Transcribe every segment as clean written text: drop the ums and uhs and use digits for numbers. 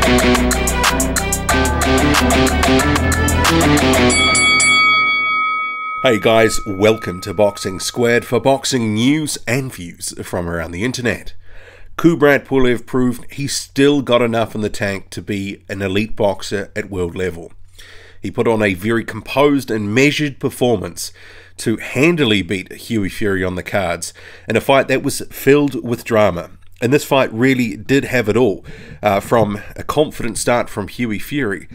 Hey guys, welcome to Boxing Squared for boxing news and views from around the internet. Kubrat Pulev proved he's still got enough in the tank to be an elite boxer at world level. He put on a very composed and measured performance to handily beat Hughie Fury on the cards in a fight that was filled with drama. And this fight really did have it all, from a confident start from Hughie Fury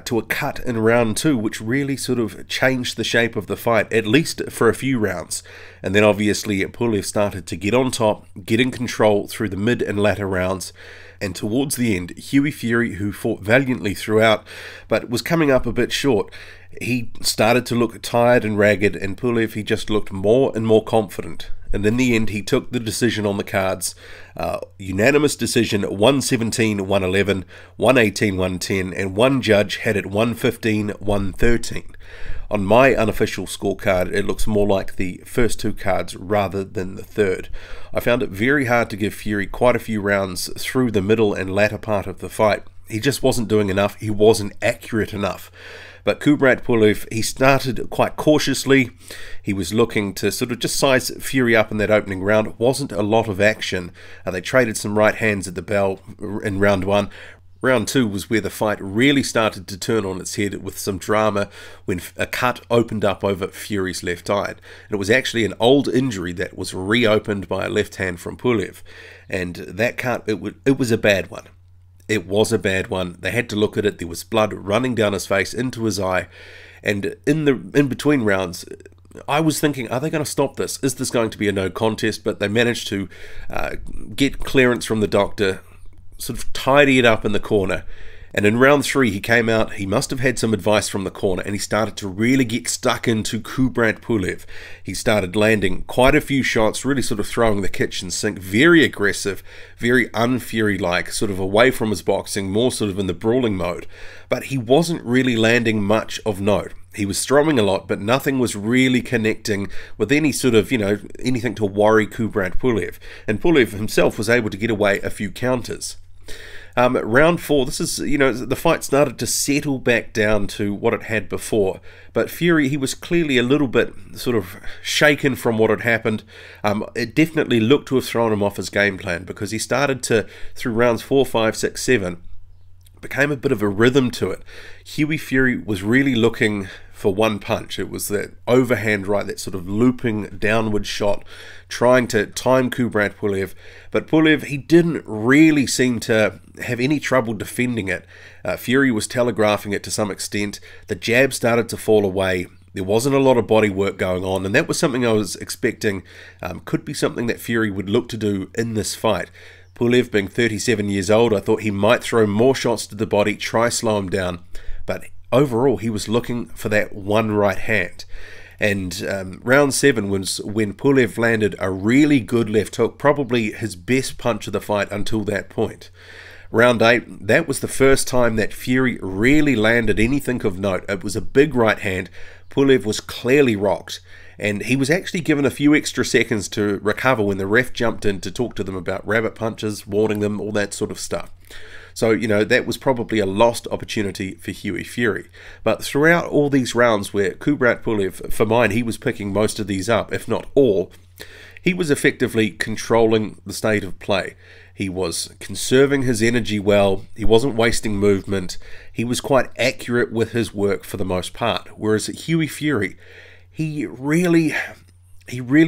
to a cut in round 2, which really sort of changed the shape of the fight, at least for a few rounds. And then obviously Pulev started to get on top, get in control through the mid and latter rounds. And towards the end, Hughie Fury, who fought valiantly throughout, but was coming up a bit short, he started to look tired and ragged, and Pulev, he just looked more and more confident. And in the end, he took the decision on the cards. Unanimous decision, 117-111, 118-110, and one judge had it 115-113. On my unofficial scorecard, it looks more like the first two cards rather than the third. I found it very hard to give Fury quite a few rounds through the middle and latter part of the fight. He just wasn't doing enough. He wasn't accurate enough. But Kubrat Pulev, he started quite cautiously. He was looking to sort of just size Fury up in that opening round. It wasn't a lot of action. They traded some right hands at the bell in round 1. Round 2 was where the fight really started to turn on its head with some drama when a cut opened up over Fury's left eye. And it was actually an old injury that was reopened by a left hand from Pulev. And that cut, it was a bad one. It was a bad one. They had to look at it. There was blood running down his face into his eye. And in between rounds, I was thinking, are they going to stop this? Is this going to be a no contest? But they managed to get clearance from the doctor, sort of tidy it up in the corner. And in round 3, he came out, he must have had some advice from the corner, and he started to really get stuck into Kubrat Pulev. He started landing quite a few shots, really sort of throwing the kitchen sink, very aggressive, very un-Fury-like, sort of away from his boxing, more sort of in the brawling mode. But he wasn't really landing much of note. He was throwing a lot, but nothing was really connecting with any sort of, anything to worry Kubrat Pulev. And Pulev himself was able to get away a few counters. Round 4, this is, the fight started to settle back down to what it had before. But Fury, he was clearly a little bit sort of shaken from what had happened. It definitely looked to have thrown him off his game plan, because he started to, through rounds 4, 5, 6, 7, became a bit of a rhythm to it. Hughie Fury was really looking for one punch. It was that overhand right, that sort of looping downward shot, trying to time Kubrat Pulev. But Pulev, he didn't really seem to have any trouble defending it. Fury was telegraphing it to some extent. The jab started to fall away. There wasn't a lot of body work going on, and that was something I was expecting could be something that Fury would look to do in this fight. Pulev, being 37 years old, I thought he might throw more shots to the body, try slow him down. But overall, he was looking for that one right hand. And round 7 was when Pulev landed a really good left hook, probably his best punch of the fight until that point. Round 8, that was the first time that Fury really landed anything of note. It was a big right hand. Pulev was clearly rocked, and he was actually given a few extra seconds to recover when the ref jumped in to talk to them about rabbit punches, warning them, all that sort of stuff. So, that was probably a lost opportunity for Hughie Fury. But throughout all these rounds where Kubrat Pulev, for mine, he was picking most of these up, if not all, he was effectively controlling the state of play. He was conserving his energy well. He wasn't wasting movement. He was quite accurate with his work for the most part. Whereas Hughie Fury, he really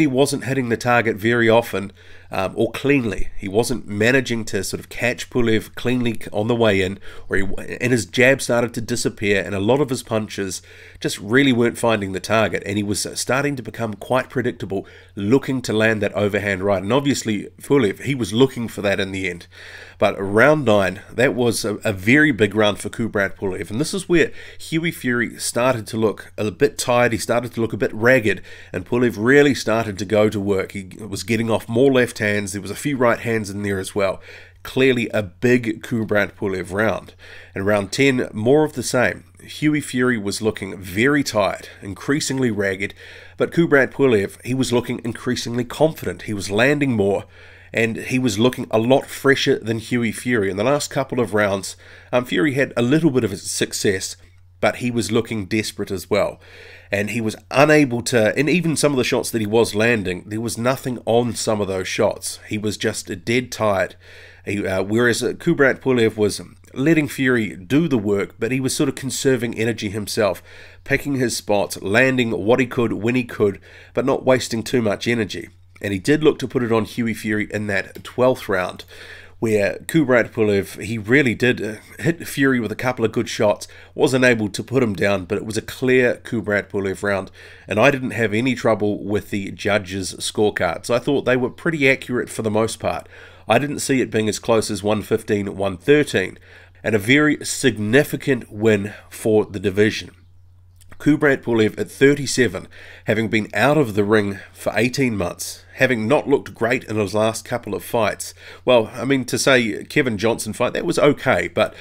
wasn't hitting the target very often or cleanly. He wasn't managing to sort of catch Pulev cleanly on the way in, and his jab started to disappear, and a lot of his punches just really weren't finding the target, and he was starting to become quite predictable, looking to land that overhand right. And obviously Pulev, he was looking for that in the end. But round 9, that was a very big round for Kubrat Pulev, and this is where Hughie Fury started to look a bit tired. He started to look a bit ragged, and Pulev really started to go to work. He was getting off more left hands. There was a few right hands in there as well. Clearly a big Kubrat Pulev round. And round 10, more of the same. Hughie Fury was looking very tired, increasingly ragged, but Kubrat Pulev, he was looking increasingly confident. He was landing more, and he was looking a lot fresher than Hughie Fury. In the last couple of rounds, Fury had a little bit of success, but he was looking desperate as well. And he was unable to, and even some of the shots that he was landing, there was nothing on some of those shots. He was just dead tired. Whereas Kubrat Pulev was letting Fury do the work, but he was sort of conserving energy himself, picking his spots, landing what he could when he could, but not wasting too much energy. And he did look to put it on Hughie Fury in that 12th round, where Kubrat Pulev, he really did hit Fury with a couple of good shots, wasn't able to put him down, but it was a clear Kubrat Pulev round, and I didn't have any trouble with the judges' scorecards. I thought they were pretty accurate for the most part. I didn't see it being as close as 115-113, and a very significant win for the division. Kubrat Pulev at 37, having been out of the ring for 18 months, having not looked great in his last couple of fights. Well, I mean, to say Kevin Johnson fight, that was okay, but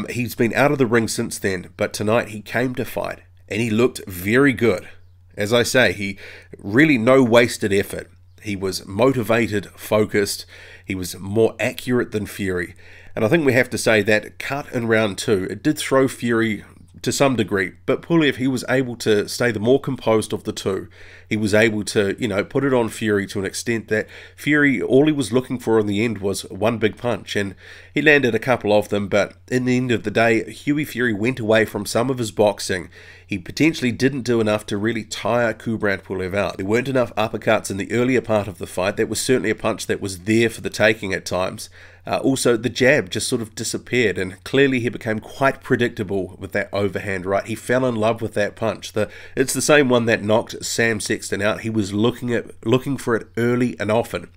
he's been out of the ring since then. But tonight he came to fight, and he looked very good. As I say, he really no wasted effort. He was motivated, focused, he was more accurate than Fury. And I think we have to say that cut in round 2, it did throw Fury to some degree, but Pulev, he was able to stay the more composed of the two. He was able to, put it on Fury to an extent that Fury, all he was looking for in the end was one big punch, and he landed a couple of them, but in the end of the day, Hughie Fury went away from some of his boxing. He potentially didn't do enough to really tire Kubrat Pulev out. There weren't enough uppercuts in the earlier part of the fight. That was certainly a punch that was there for the taking at times. Also, the jab just sort of disappeared, and clearly he became quite predictable with that overhand right. He fell in love with that punch. It's the same one that knocked Sam Sexton out. He was looking for it early and often.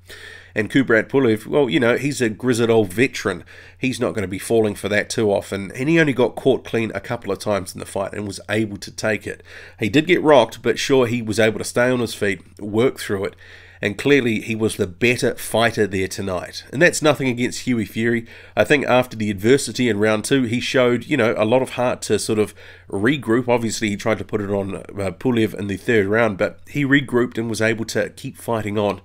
And Kubrat Pulev, well, he's a grizzled old veteran. He's not going to be falling for that too often. And he only got caught clean a couple of times in the fight and was able to take it. He did get rocked, but sure, he was able to stay on his feet, work through it. And clearly he was the better fighter there tonight. And that's nothing against Hughie Fury. I think after the adversity in round 2, he showed, a lot of heart to sort of regroup. Obviously, he tried to put it on Pulev in the 3rd round, but he regrouped and was able to keep fighting on.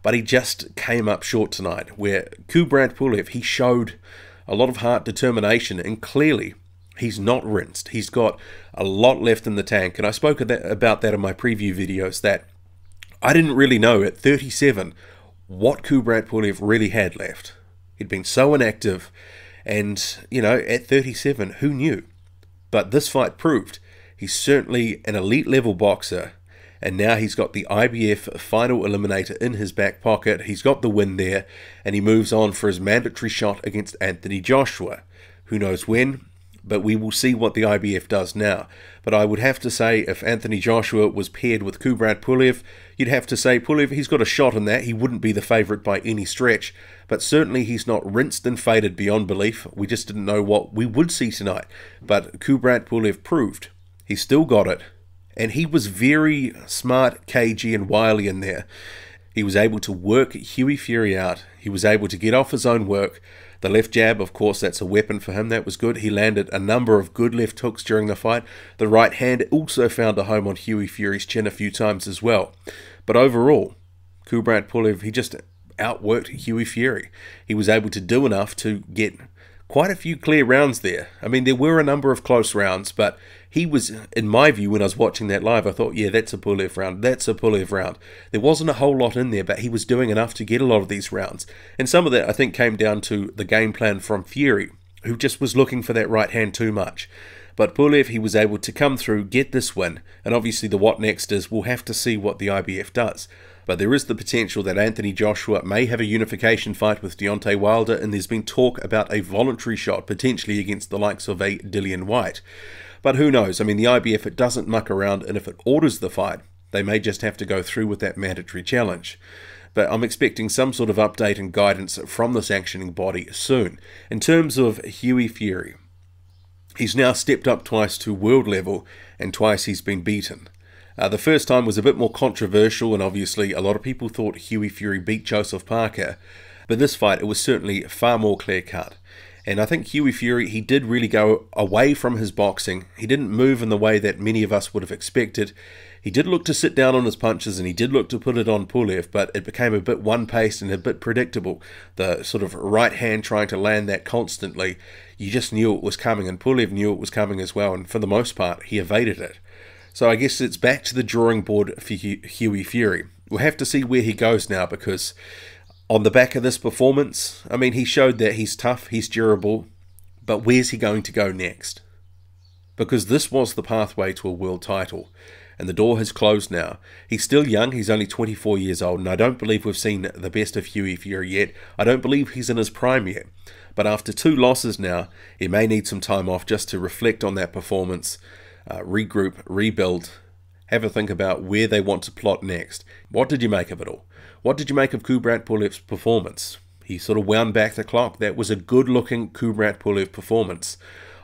But he just came up short tonight, where Kubrat Pulev, he showed a lot of heart, determination, and clearly he's not rinsed. He's got a lot left in the tank. And I spoke about that in my preview videos, that I didn't really know at 37 what Kubrat Pulev really had left. He'd been so inactive, and, at 37, who knew? But this fight proved he's certainly an elite level boxer, and now he's got the IBF final eliminator in his back pocket. He's got the win there, and he moves on for his mandatory shot against Anthony Joshua. Who knows when? But we will see what the IBF does now. But I would have to say, if Anthony Joshua was paired with Kubrat Pulev, you'd have to say Pulev, he's got a shot in that. He wouldn't be the favourite by any stretch, but certainly he's not rinsed and faded beyond belief. We just didn't know what we would see tonight. But Kubrat Pulev proved he still got it, and he was very smart, cagey and wily in there. He was able to work Hughie Fury out. He was able to get off his own work. The left jab, of course, that's a weapon for him. That was good. He landed a number of good left hooks during the fight. The right hand also found a home on Hughie Fury's chin a few times as well. But overall, Kubrat Pulev, he just outworked Hughie Fury. He was able to do enough to get quite a few clear rounds there. I mean, there were a number of close rounds, but he was, in my view, when I was watching that live, I thought, yeah, that's a Pulev round, that's a Pulev round. There wasn't a whole lot in there, but he was doing enough to get a lot of these rounds. And some of that, I think, came down to the game plan from Fury, who just was looking for that right hand too much. But Pulev, he was able to come through, get this win, and obviously the what next is, we'll have to see what the IBF does. But there is the potential that Anthony Joshua may have a unification fight with Deontay Wilder, and there's been talk about a voluntary shot, potentially against the likes of a Dillian Whyte. But who knows? I mean, the IBF, it doesn't muck around, and if it orders the fight, they may just have to go through with that mandatory challenge. But I'm expecting some sort of update and guidance from the sanctioning body soon. In terms of Hughie Fury, he's now stepped up twice to world level, and twice he's been beaten. The first time was a bit more controversial, and obviously a lot of people thought Hughie Fury beat Joseph Parker. But this fight, it was certainly far more clear-cut. And I think Hughie Fury, he did really go away from his boxing. He didn't move in the way that many of us would have expected. He did look to sit down on his punches and he did look to put it on Pulev, but it became a bit one-paced and a bit predictable. The sort of right hand trying to land that constantly, you just knew it was coming, and Pulev knew it was coming as well, and for the most part, he evaded it. So I guess it's back to the drawing board for Hughie Fury. We'll have to see where he goes now, because on the back of this performance, I mean, he showed that he's tough, he's durable, but where's he going to go next? Because this was the pathway to a world title, and the door has closed now. He's still young, he's only 24 years old, and I don't believe we've seen the best of Hughie Fury yet. I don't believe he's in his prime yet. But after 2 losses now, he may need some time off just to reflect on that performance, regroup, rebuild, have a think about where they want to plot next. What did you make of it all? What did you make of Kubrat Pulev's performance? He sort of wound back the clock. That was a good-looking Kubrat Pulev performance.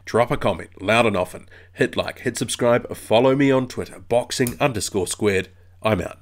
Drop a comment, loud and often. Hit like, hit subscribe, follow me on Twitter, boxing_squared. I'm out.